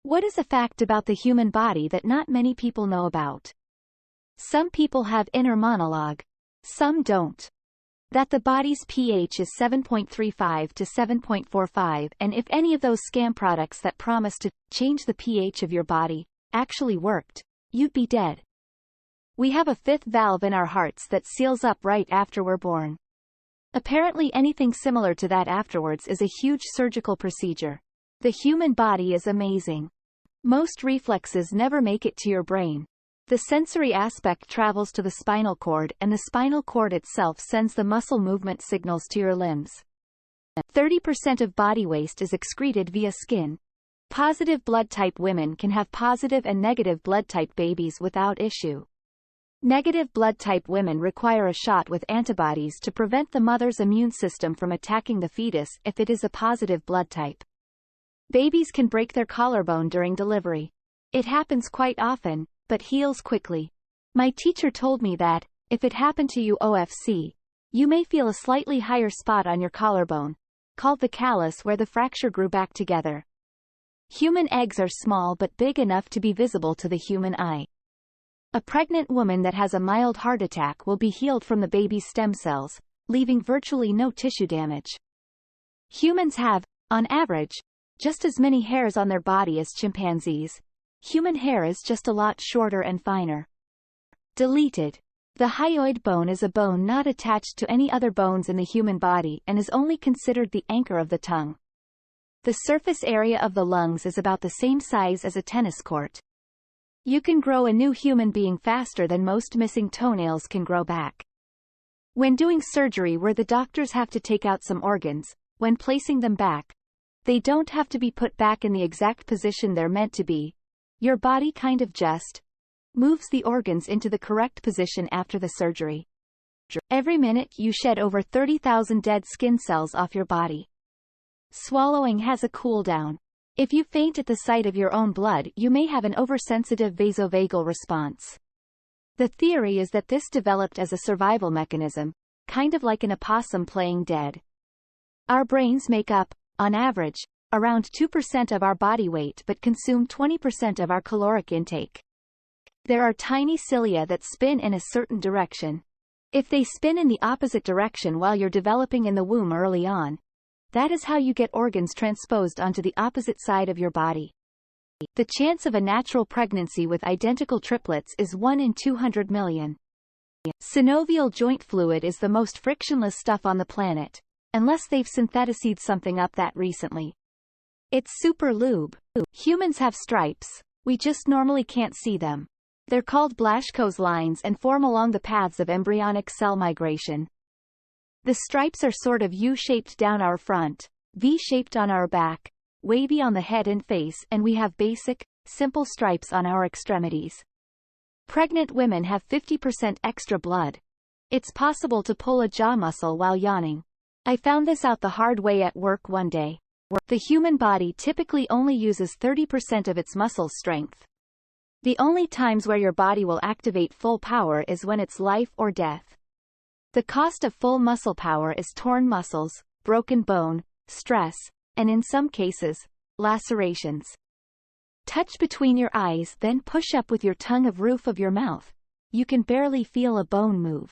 What is a fact about the human body that not many people know about? Some people have inner monologue. Some don't. That the body's pH is 7.35 to 7.45, and if any of those scam products that promise to change the pH of your body actually worked, you'd be dead. We have a fifth valve in our hearts that seals up right after we're born. Apparently anything similar to that afterwards is a huge surgical procedure. The human body is amazing. Most reflexes never make it to your brain. The sensory aspect travels to the spinal cord, and the spinal cord itself sends the muscle movement signals to your limbs. 30% of body waste is excreted via skin. Positive blood type women can have positive and negative blood type babies without issue. Negative blood type women require a shot with antibodies to prevent the mother's immune system from attacking the fetus if it is a positive blood type. Babies can break their collarbone during delivery. It happens quite often, but heals quickly. My teacher told me that, if it happened to you OFC, you may feel a slightly higher spot on your collarbone, called the callus, where the fracture grew back together. Human eggs are small but big enough to be visible to the human eye. A pregnant woman that has a mild heart attack will be healed from the baby's stem cells, leaving virtually no tissue damage. Humans have, on average, just as many hairs on their body as chimpanzees. Human hair is just a lot shorter and finer. Deleted. The hyoid bone is a bone not attached to any other bones in the human body and is only considered the anchor of the tongue. The surface area of the lungs is about the same size as a tennis court. You can grow a new human being faster than most missing toenails can grow back. When doing surgery where the doctors have to take out some organs, when placing them back, they don't have to be put back in the exact position they're meant to be. Your body kind of just moves the organs into the correct position after the surgery. Every minute you shed over 30,000 dead skin cells off your body. Swallowing has a cooldown. If you faint at the sight of your own blood, you may have an oversensitive vasovagal response. The theory is that this developed as a survival mechanism, kind of like an opossum playing dead. Our brains make up, on average, around 2% of our body weight but consume 20% of our caloric intake. There are tiny cilia that spin in a certain direction. If they spin in the opposite direction while you're developing in the womb early on, that is how you get organs transposed onto the opposite side of your body. The chance of a natural pregnancy with identical triplets is 1 in 200 million. Synovial joint fluid is the most frictionless stuff on the planet, unless they've syntheticized something up that recently. It's super lube. Humans have stripes, we just normally can't see them. They're called Blaschko's lines and form along the paths of embryonic cell migration. The stripes are sort of U-shaped down our front, V-shaped on our back, wavy on the head and face, and we have basic, simple stripes on our extremities. Pregnant women have 50% extra blood. It's possible to pull a jaw muscle while yawning. I found this out the hard way at work one day. The human body typically only uses 30% of its muscle strength. The only times where your body will activate full power is when it's life or death. The cost of full muscle power is torn muscles, broken bone, stress, and in some cases, lacerations. Touch between your eyes, then push up with your tongue of roof of your mouth. You can barely feel a bone move.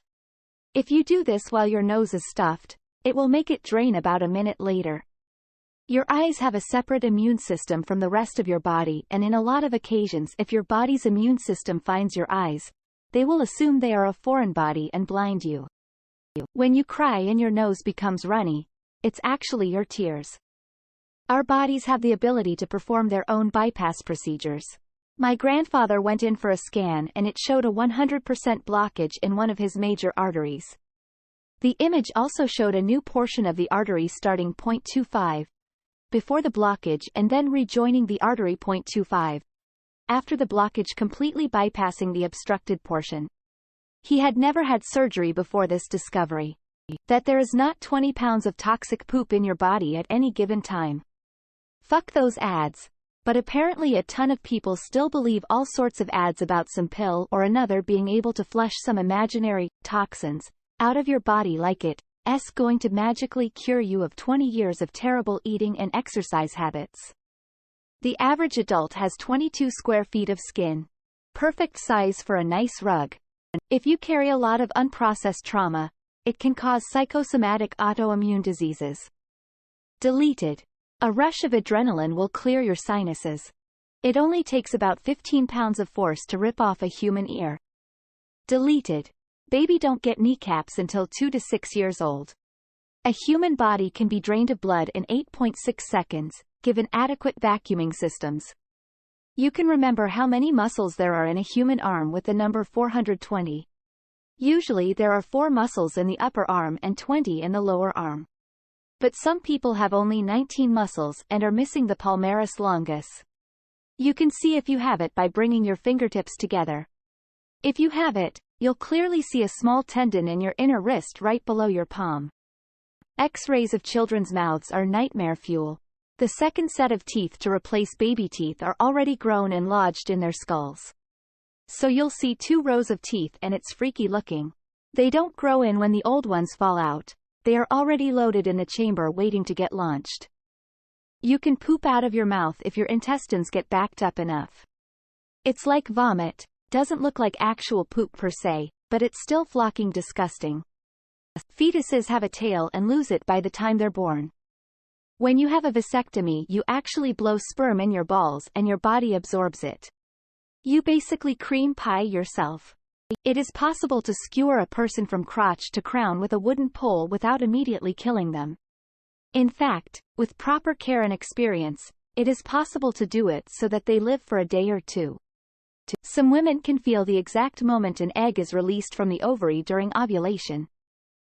If you do this while your nose is stuffed, it will make it drain about a minute later. Your eyes have a separate immune system from the rest of your body, and in a lot of occasions if your body's immune system finds your eyes, they will assume they are a foreign body and blind you. When you cry and your nose becomes runny, it's actually your tears. Our bodies have the ability to perform their own bypass procedures. My grandfather went in for a scan and it showed a 100% blockage in one of his major arteries. The image also showed a new portion of the artery starting 0.25 before the blockage and then rejoining the artery 0.25 after the blockage, completely bypassing the obstructed portion. He had never had surgery before this discovery. That there is not 20 pounds of toxic poop in your body at any given time. Fuck those ads. But apparently a ton of people still believe all sorts of ads about some pill or another being able to flush some imaginary toxins out of your body like it's going to magically cure you of 20 years of terrible eating and exercise habits. The average adult has 22 square feet of skin. Perfect size for a nice rug. If you carry a lot of unprocessed trauma, it can cause psychosomatic autoimmune diseases. Deleted. A rush of adrenaline will clear your sinuses. It only takes about 15 pounds of force to rip off a human ear. Deleted. Baby don't get kneecaps until 2 to 6 years old. A human body can be drained of blood in 8.6 seconds, given adequate vacuuming systems. You can remember how many muscles there are in a human arm with the number 420. Usually there are 4 muscles in the upper arm and 20 in the lower arm. But some people have only 19 muscles and are missing the palmaris longus. You can see if you have it by bringing your fingertips together. If you have it, you'll clearly see a small tendon in your inner wrist right below your palm. X-rays of children's mouths are nightmare fuel. The second set of teeth to replace baby teeth are already grown and lodged in their skulls. So you'll see 2 rows of teeth and it's freaky looking. They don't grow in when the old ones fall out. They are already loaded in the chamber waiting to get launched. You can poop out of your mouth if your intestines get backed up enough. It's like vomit, doesn't look like actual poop per se, but it's still flocking disgusting. Fetuses have a tail and lose it by the time they're born. When you have a vasectomy, you actually blow sperm in your balls and your body absorbs it. You basically cream pie yourself. It is possible to skewer a person from crotch to crown with a wooden pole without immediately killing them. In fact, with proper care and experience, it is possible to do it so that they live for a day or two. Some women can feel the exact moment an egg is released from the ovary during ovulation.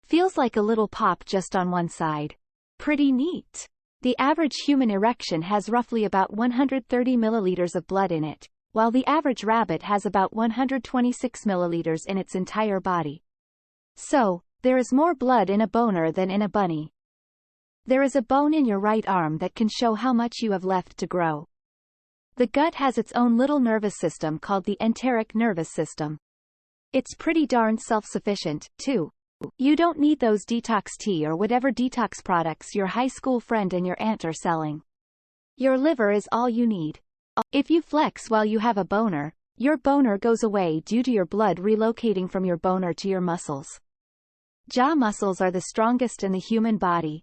Feels like a little pop just on one side. Pretty neat. The average human erection has roughly about 130 milliliters of blood in it, while the average rabbit has about 126 milliliters in its entire body. So, there is more blood in a boner than in a bunny. There is a bone in your right arm that can show how much you have left to grow. The gut has its own little nervous system called the enteric nervous system. It's pretty darn self-sufficient, too. You don't need those detox tea or whatever detox products your high school friend and your aunt are selling. Your liver is all you need. If you flex while you have a boner, your boner goes away due to your blood relocating from your boner to your muscles. Jaw muscles are the strongest in the human body.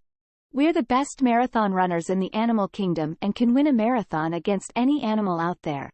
We're the best marathon runners in the animal kingdom and can win a marathon against any animal out there.